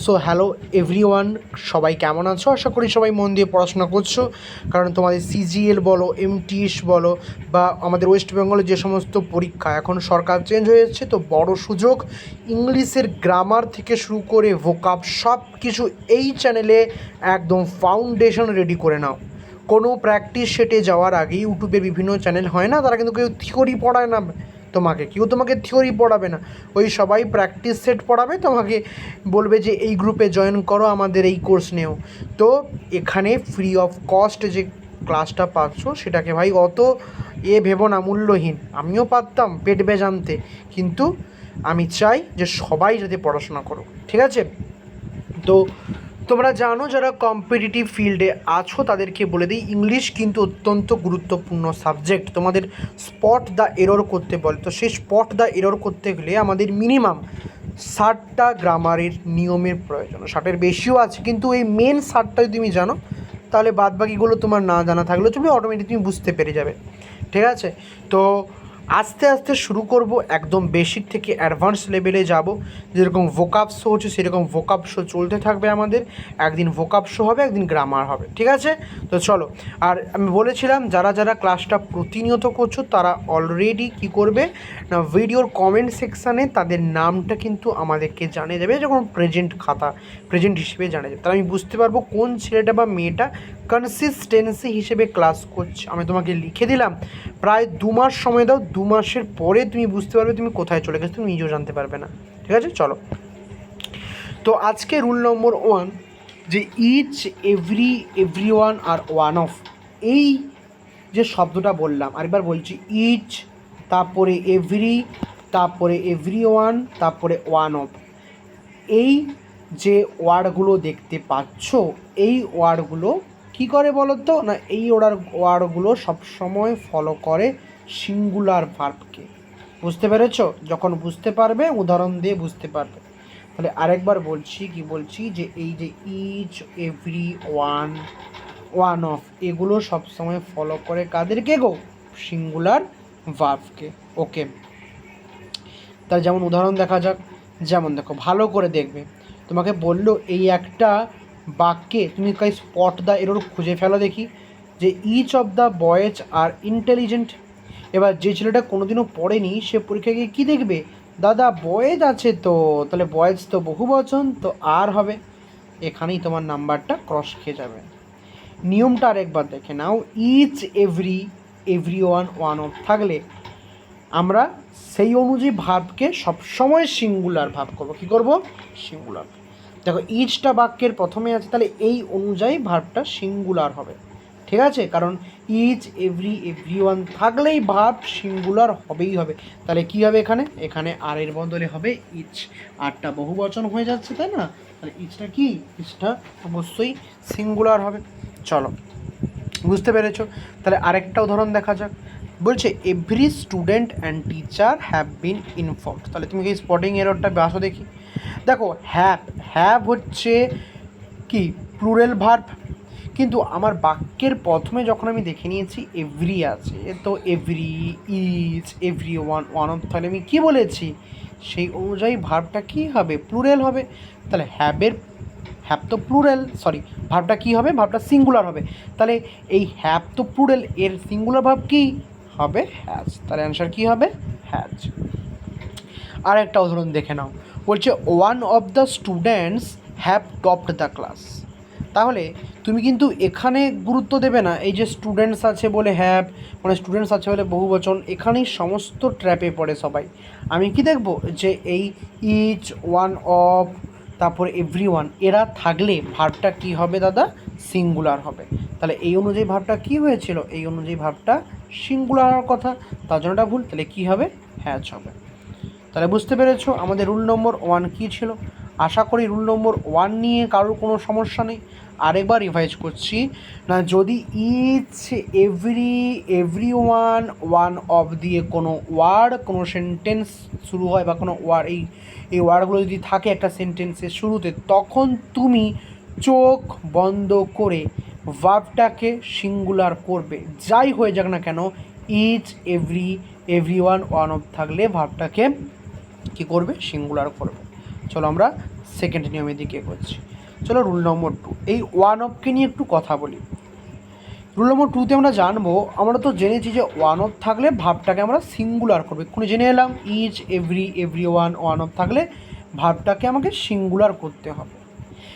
So hello everyone, সবাই কেমন আছো? আশা করি সবাই মন দিয়ে পড়াশোনা করছো, কারণ তোমাদের সিজিএল বলো, এমটিএস বলো, বা আমাদের ওয়েস্ট বেঙ্গলে যে সমস্ত পরীক্ষা, এখন সরকার চেঞ্জ হয়ে যাচ্ছে, তো বড় সুযোগ ইংলিশের গ্রামার থেকে শুরু করে ভোকাব সব কিছু এই চ্যানেলে একদম ফাউন্ডেশন রেডি করে নাও। কোনো প্র্যাকটিস সেটে যাওয়ার আগে ইউটিউবে বিভিন্ন চ্যানেল হয় না, তারা কিন্তু কেউ থিওরি পড়ায় না তোমাকে থিওরি পড়াবে না, ওই সবাই প্র্যাকটিস সেট পড়াবে, তোমাকে বলবে যে এই গ্রুপে জয়েন করো, আমাদের এই কোর্স নেও। তো এখানে ফ্রি অফ কস্ট যে ক্লাসটা পাচ্ছ সেটাকে ভাই অত ভেবো না মূল্যহীন। আমিও পারতাম পেট বেজানতে, কিন্তু আমি চাই যে সবাই যাতে পড়াশোনা করো, ঠিক আছে? তো তোমরা জানো যারা কম্পিটিটিভ ফিল্ডে আছো তাদেরকে বলে দিই, ইংলিশ কিন্তু অত্যন্ত গুরুত্বপূর্ণ সাবজেক্ট। তোমাদের স্পট দ্য এরর করতে বলে, তো সেই স্পট দ্য এরর করতে গেলে আমাদের মিনিমাম 60টা গ্রামারের নিয়মের প্রয়োজন। 60-এর বেশিও আছে, কিন্তু এই মেন 60টা যদি তুমি জানো, তাহলে বাদবাকিগুলো তোমার না জানা থাকলেও তুমি অটোমেটিক তুমি বুঝতে পেরে যাবে, ঠিক আছে? তো আস্তে আস্তে শুরু করব, একদম বেসিক থেকে অ্যাডভান্স লেভেলে যাব। যেরকম ভোকাব শো হচ্ছে সেরকম ভোকাব শো চলতে থাকবে আমাদের। একদিন ভোকাব শো হবে, একদিন গ্রামার হবে, ঠিক আছে? তো চলো, আর আমি বলেছিলাম যারা যারা ক্লাসটা প্রতিনিয়ত করছো তারা অলরেডি কী করবে না, ভিডিওর কমেন্ট সেকশানে তাদের নামটা কিন্তু আমাদেরকে জানিয়ে দেবে, যখন প্রেজেন্ট হিসেবে জানিয়ে দেবে, তাহলে আমি বুঝতে পারবো কোন ছেলেটা বা মেয়েটা কনসিস্টেন্সি হিসেবে ক্লাস করছে। আমি তোমাকে লিখে দিলাম, প্রায় 2 মাস সময় দাও, 2 মাসের পরে তুমি বুঝতে পারবে তুমি কোথায় চলে গেছো, তুমি নিজেও জানতে পারবে না, ঠিক আছে? চলো, তো আজকে রুল নম্বর 1, যে ইচ, এভরি ওয়ান আর ওয়ান অফ, এই যে শব্দটা বললাম, আরেকবার বলছি, ইচ, তারপরে এভরি, তারপরে এভরি ওয়ান, তারপরে ওয়ান অফ, এই যে ওয়ার্ডগুলো দেখতে পাচ্ছ, এই ওয়ার্ডগুলো কী করে বলো তো না, এই ওয়ার্ডগুলো সবসময় ফলো করে সিঙ্গুলার ভার্বকে। বুঝতে পেরেছো? যখন বুঝতে পারবে উদাহরণ দিয়ে বুঝতে পারবে। তাহলে আরেকবার বলছি, কি বলছি, যে এই যে each, every one, one of, এগুলো সবসময় ফলো করে কাদেরকে গো? সিঙ্গুলার ভার্বকে। ওকে, তার যেমন উদাহরণ দেখা যাক। যেমন দেখো, ভালো করে দেখবে, তোমাকে বললো এই একটা বাক্যে তুমি কাই স্পট দ্য এরর খুঁজে ফেলো দেখি, যে each of the boys are intelligent. এবার যে ছেলেটা কোনোদিনও পড়েনি সে পরীক্ষায় গিয়ে কী দেখবে, দাদা বয়েজ আছে, তো তাহলে বয়েজ তো বহু বচন, তো আর হবে, এখানেই তোমার নাম্বারটা ক্রস খেয়ে যাবে। নিয়মটা আরেকবার দেখে নাও, each, every one, one of থাকলে আমরা সেই অনুযায়ী ভাবকে সবসময় সিঙ্গুলার ভাব করবো। কী করবো? সিঙ্গুলার। দেখো, ইচটা বাক্যের প্রথমে আছে, তাহলে এই অনুযায়ী ভাবটা সিঙ্গুলার হবে, ঠিক আছে? কারণ ইচ, এভরি ওয়ান থাকলেই ভাব সিঙ্গুলার হবেই হবে। তাহলে কী হবে এখানে আর এর বদলে হবে ইচ। আরটা বহু বচন হয়ে যাচ্ছে, তাই না? তাহলে ইচটা কি? ইচটা অবশ্যই সিঙ্গুলার হবে। চলো, বুঝতে পেরেছো? তাহলে আরেকটা উদাহরণ দেখা যাক। বলছে every student and teacher have been informed. তাহলে তুমি কি স্পটিং এররটা আসো দেখি। দেখো, হ্যাভ হচ্ছে কি? প্লুরাল ভার্ব, কিন্তু আমার বাক্যের প্রথমে যখন আমি দেখে নিয়েছি এভরি আছে, তো every, each, every one, one of, তাহলে আমি কী বলেছি সেই অনুযায়ী ভার্বটা কী হবে? প্লুরাল হবে। তাহলে হ্যাভ তো প্লুরাল, ভার্বটা কী হবে? ভার্বটা সিঙ্গুলার হবে। তাহলে এই হ্যাভ তো প্লুরাল, এর সিঙ্গুলার ভার্ব কী হবে? হ্যাজ। তাহলে অ্যান্সার কী হবে? হ্যাজ। আর একটা উদাহরণ দেখে নাও, বলছে one of the students have topped the class. তাহলে তুমি কিন্তু এখানে গুরুত্ব দেবে না, এই যে স্টুডেন্টস আছে বলে হ্যাভ, মানে স্টুডেন্টস আছে বলে বহু বচন, এখানেই সমস্ত ট্র্যাপে পড়ে সবাই। আমি কি দেখব, যে এই ইচ, ওয়ান অফ, তারপরে এভরি ওয়ান, এরা থাকলে ভার্বটা কী হবে দাদা? সিঙ্গুলার হবে। তাহলে এই অনুযায়ী ভার্বটা কী হয়েছিল? এই অনুযায়ী ভার্বটা সিঙ্গুলার হওয়ার কথা, তার জন্য এটা ভুল। তাহলে কী হবে? হ্যাজ হবে। তাহলে বুঝতে পেরেছো আমাদের রুল নম্বর 1 কী ছিল। আশা করি রুল নম্বর 1 নিয়ে কারোর কোনো সমস্যা নেই। আরেকবার রিভাইজ করছি না, যদি each, every one, one of দিয়ে কোনো ওয়ার্ড, কোনো সেন্টেন্স শুরু হয়, বা কোনো ওয়ার্ড, এই ওয়ার্ডগুলো যদি থাকে একটা সেন্টেন্সের শুরুতে, তখন তুমি চোখ বন্ধ করে ভার্বটাকে সিঙ্গুলার করবে, যাই হয়ে যাক না কেন। Each, every one, one of থাকলে ভার্বটাকে কী করবে? সিঙ্গুলার করবে। চলো আমরা সেকেন্ড নিয়মের দিকে এগোচ্ছি। চলো রুল নম্বর 2, এই ওয়ান অফকে নিয়ে একটু কথা বলি। রুল নম্বর 2তে আমরা জানবো, আমরা তো জেনেছি যে ওয়ান অফ থাকলে ভাবটাকে আমরা সিঙ্গুলার করবো, এক্ষুনি জেনে এলাম ইচ এভরি ওয়ান অফ থাকলে ভাবটাকে আমাকে সিঙ্গুলার করতে হবে।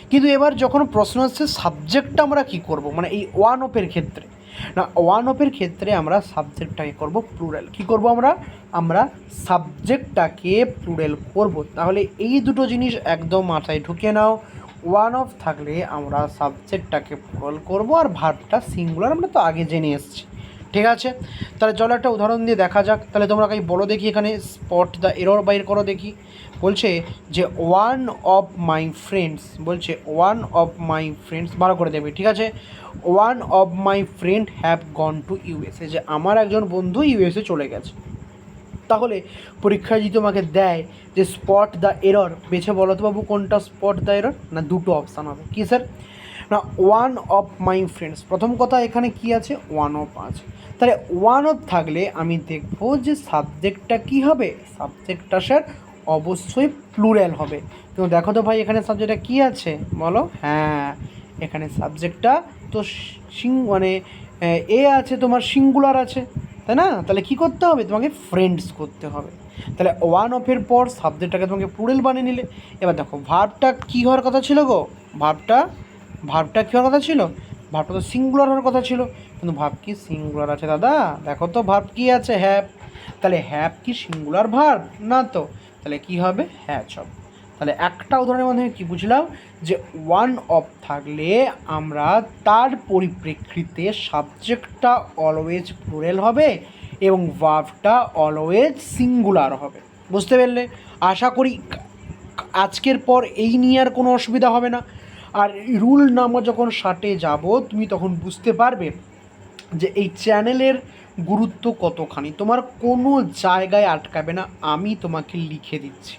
কিন্তু এবার যখন প্রশ্ন আসছে সাবজেক্টটা আমরা কী করব, মানে এই ওয়ান অফের ক্ষেত্রে, না ওয়ান অফের ক্ষেত্রে আমরা সাবজেক্টটাকে করব প্লুরাল। কী করব আমরা সাবজেক্টটাকে প্লুরাল করব। তাহলে এই দুটো জিনিস একদম মাথায় ঢুকে নাও, ওয়ান অফ থাকলে আমরা সাবজেক্টটাকে প্লুরাল করব আর ভার্বটা সিঙ্গুলার, আমরা তো আগে জেনে এসেছি। ঠিক আছে, তাহলে চলো একটা উদাহরণ দিয়ে দেখা যাক। তাহলে তোমরা কাই বলো দেখি, এখানে স্পট দ্য এরর বাইর করো দেখি। বলছে যে ওয়ান অফ মাই ফ্রেন্ডস, বলছে ওয়ান অফ মাই ফ্রেন্ডস, ভালো করে দেবে, ঠিক আছে। One of my friend have gone to USA, যে আমার একজন বন্ধু ইউএসএ চলে গেছে। তাহলে পরীক্ষায় যদি তোমাকে দেয় যে স্পট দ্য এরর, বেছে বলো তো বাবু কোনটা স্পট দ্য এরর, না দুটো অপশান হবে। কী স্যার, না ওয়ান অফ মাই ফ্রেন্ডস, প্রথম কথা এখানে কি আছে, ওয়ান অফ আছে। তাহলে ওয়ান অফ থাকলে আমি দেখবো যে সাবজেক্টটা কি হবে, সাবজেক্টটা স্যার অবশ্যই প্লুরাল হবে। তো দেখো তো ভাই এখানে সাবজেক্টটা কি আছে বলো, হ্যাঁ এখানে সাবজেক্টটা তো মানে এ আছে, তোমার সিঙ্গুলার আছে, তাই না? তাহলে কী করতে হবে, তোমাকে ফ্রেন্ডস করতে হবে। তাহলে ওয়ান অফের পর সাবজেক্টটাকে তোমাকে প্লুরাল বানিয়ে নিলে। এবার দেখো ভার্বটা কী হওয়ার কথা ছিল গো, ভার্বটা কী হওয়ার কথা ছিল, ভার্বটা তো সিঙ্গুলার হওয়ার কথা ছিল, কিন্তু ভার্ব কি সিঙ্গুলার আছে দাদা? দেখো তো ভার্ব কী আছে, হ্যাভ। তাহলে হ্যাভ কি সিঙ্গুলার ভার্ব না? তো তাহলে কী হবে, হ্যাচ হবে। তাহলে একটা উদাহরণের মাধ্যমে কী বুঝলাম, যে ওয়ান অফ থাকলে আমরা তার পরিপ্রেক্ষিতে সাবজেক্টটা অলওয়েজ প্লুরাল হবে এবং ভার্বটা অলওয়েজ সিঙ্গুলার হবে। বুঝতে পারলে? আশা করি আজকের পর এই নিয়ে আর কোনো অসুবিধা হবে না। আর রুল নাম্বার যখন 60-এ যাব তুমি তখন বুঝতে পারবে যে এই চ্যানেলের গুরুত্ব কতখানি, তোমার কোনো জায়গায় আটকাবে না, আমি তোমাকে লিখে দিচ্ছি।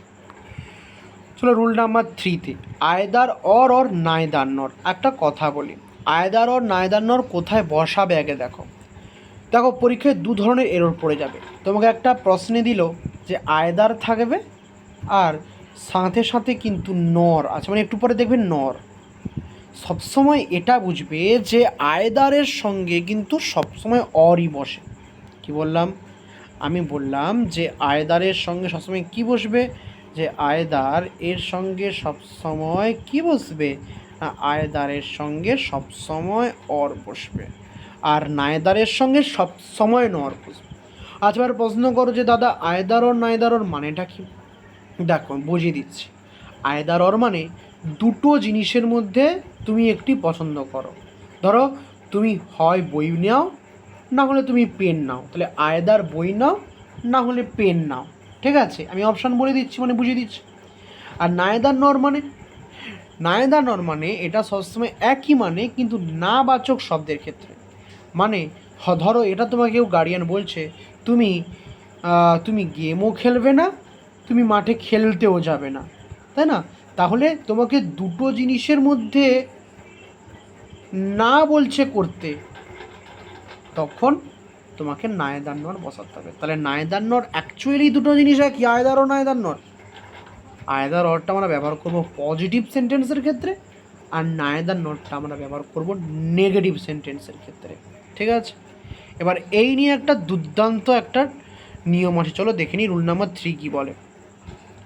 চলো রুল নাম্বার 3-তে আয়দার অর নাইদার নর। একটা কথা বলি, আয়দার অর নাইদার নর কোথায় বসাবে আগে দেখো। দেখো পরীক্ষায় দু ধরনের এরর পড়ে যাবে। তোমাকে একটা প্রশ্নে দিল যে আয়দার থাকবে আর সাথে সাথে কিন্তু নর আছে, মানে একটু পরে দেখবে নর। সবসময় এটা বুঝবে যে আয়দারের সঙ্গে কিন্তু সবসময় অরই বসে। কি বললাম? আমি বললাম যে আয়দারের সঙ্গে সবসময় কি বসবে, যে আয়দার এর সঙ্গে সবসময় কি বসবে, না আয়দারের সঙ্গে সবসময় অর বসবে, আর নায়দারের সঙ্গে সবসময় নর বসবে। আচ্ছা এবার প্রশ্ন করো যে দাদা আয়দার অর নায়দার অর মানেটা কি? দেখো বুঝিয়ে দিচ্ছি। আয়দার অর মানে দুটো জিনিসের মধ্যে তুমি একটি পছন্দ করো। ধরো তুমি হয় বই নাও না হলে তুমি পেন নাও, তাহলে আয়দার বই নাও না হলে পেন নাও। ঠিক আছে, আমি অপশান বলে দিচ্ছি, মানে বুঝিয়ে দিচ্ছি। আর নায়দার নর মানে এটা সবসময় একই মানে, কিন্তু না বাচক শব্দের ক্ষেত্রে। মানে ধরো এটা তোমাকে কেউ গার্ডিয়ান বলছে তুমি গেমও খেলবে না, তুমি মাঠে খেলতেও যাবে না, তাই না? তাহলে তোমাকে দুটো জিনিসের মধ্যে না বলছে করতে, তখন তোমাকে নায়দার নর বসাতে হবে। তাহলে নায়দার নর অ্যাকচুয়ালি দুটো জিনিস কি, আয়দার ও নায়দার নর। আয়দার অরটা আমরা ব্যবহার করব পজিটিভ সেন্টেন্সের ক্ষেত্রে, আর নায়দার নরটা আমরা ব্যবহার করব নেগেটিভ সেন্টেন্সের ক্ষেত্রে। ঠিক আছে, এবার এই নিয়ে একটা দুর্দান্ত একটা নিয়ম আছে, চলো দেখে নিই রুল নাম্বার 3 কী বলে।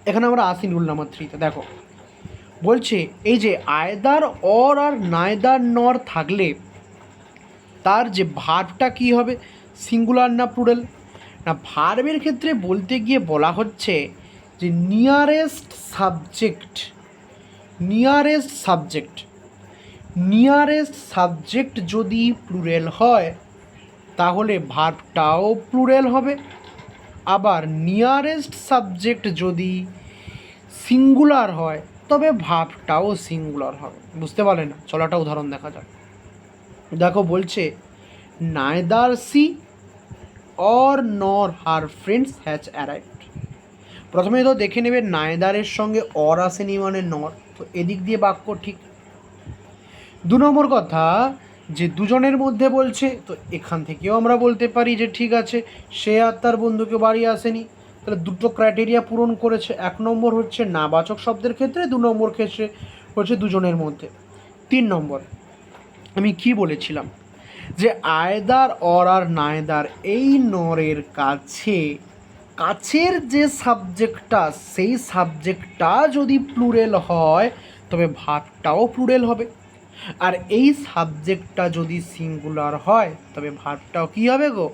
এখানে আমরা আসি রুল নাম্বার 3-তে। দেখো বলছে এই যে আয়দার অর আর নায়দার নর থাকলে তার যে ভার্বটা কী হবে, সিঙ্গুলার না প্লুরাল? না ভার্বের ক্ষেত্রে বলতে গিয়ে বলা হচ্ছে যে নিয়ারেস্ট সাবজেক্ট যদি প্লুরাল হয় তাহলে ভার্বটাও প্লুরাল হবে, আবার নিয়ারেস্ট সাবজেক্ট যদি সিঙ্গুলার হয় তবে ভার্বটাও সিঙ্গুলার হবে। বুঝতে পারলে না? চলো একটা উদাহরণ দেখা যাক। দেখো বলছে নাইদার সি অর নর হার ফ্রেন্ডস হ্যাজ অ্যারাইভড। প্রথমে তো দেখে নেবে নাইদারের সঙ্গে অর আসেনি মানে নর, তো এদিক দিয়ে বাক্য ঠিক। দু নম্বর কথা যে দুজনের মধ্যে বলছে, তো এখান থেকেও আমরা বলতে পারি যে ঠিক আছে সে আর তার বন্ধুকে বাড়ি আসেনি, তাহলে দুটো ক্রাইটেরিয়া পূরণ করেছে। 1 নম্বর হচ্ছে নাবাচক শব্দের ক্ষেত্রে, 2 নম্বর ক্ষেত্রে হচ্ছে দুজনের মধ্যে। 3 নম্বর আমি কি বলেছিলাম যে আয়দার অর আর নায়দার এই নরের কাছের যে সাবজেক্টটা সেই সাবজেক্টটা যদি প্লুরেল হয় তবে ভার্বটাও প্লুরেল হবে, আর এই সাবজেক্টটা যদি সিঙ্গুলার হয় তবে ভার্বটাও কী হবে গো,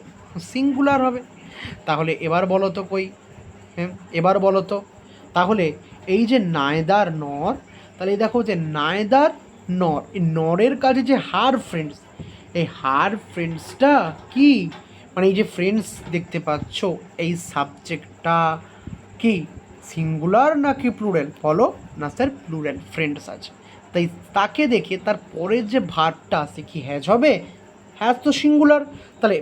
সিঙ্গুলার হবে। তাহলে এবার বলো তো হ্যাঁ এবার বলো তো, তাহলে এই যে নায়দার নর, তাহলে এই দেখো যে নায়দার নর, এই নরের কাছে যে হার ফ্রেন্ডস, এই হার ফ্রেন্ডসটা কি, মানে এই যে ফ্রেন্ডস দেখতে পাচ্ছ এই সাবজেক্টটা কি সিঙ্গুলার নাকি প্লুরাল, বলো না স্যার প্লুরাল, ফ্রেন্ডস আছে, তাই তাকে দেখে তার পরের যে ভার্বটা আছে কি হ্যাজ হবে, হ্যাজ তো সিঙ্গুলার, তাহলে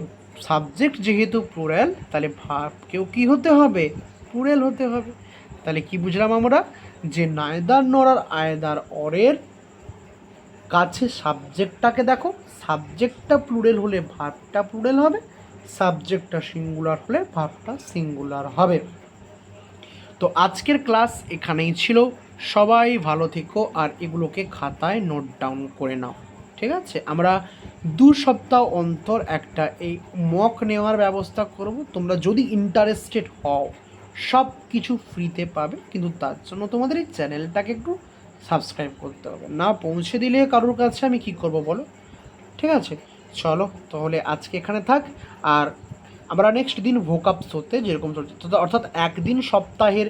সাবজেক্ট যেহেতু প্লুরাল তাহলে ভার্বকেও কী হতে হবে, প্লুরাল হতে হবে। তাহলে কি বুঝলাম আমরা, যে নায়দার নর আর আয়দার অরের কাছে সাবজেক্টটাকে দেখো, সাবজেক্টটা প্লুরাল হলে ভার্বটা প্লুরাল হবে, সাবজেক্টটা সিঙ্গুলার হলে ভার্বটা সিঙ্গুলার হবে। তো আজকের ক্লাস এখানেই ছিল, সবাই ভালো থেকো আর এগুলোকে খাতায় নোট ডাউন করে নাও, ঠিক আছে। আমরা 2 সপ্তাহ অন্তর একটা এই মক নেওয়ার ব্যবস্থা করব, তোমরা যদি ইন্টারেস্টেড হও সব কিছু ফ্রিতে পাবে, কিন্তু তার জন্য তোমাদের এই চ্যানেলটাকে একটু সাবস্ক্রাইব করতে হবে, না পৌঁছে দিলে কারোর কাছে আমি কি করব বলো, ঠিক আছে। চলো তাহলে আজকে এখানে থাক, আর আমরা নেক্সট দিন ভোকাপস হতে যেরকম চলছে, অর্থাৎ একদিন সপ্তাহের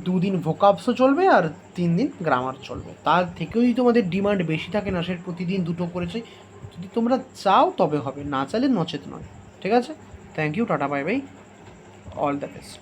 2 দিন ভোকাপসও চলবে আর 3 দিন গ্রামার চলবে। তার থেকেও যদি তোমাদের ডিমান্ড বেশি থাকে না, সে প্রতিদিন 2টো করেছে, যদি তোমরা চাও তবে হবে, না চাইলে নচেত নয়, ঠিক আছে। Thank you, tata, bye bye, all the best.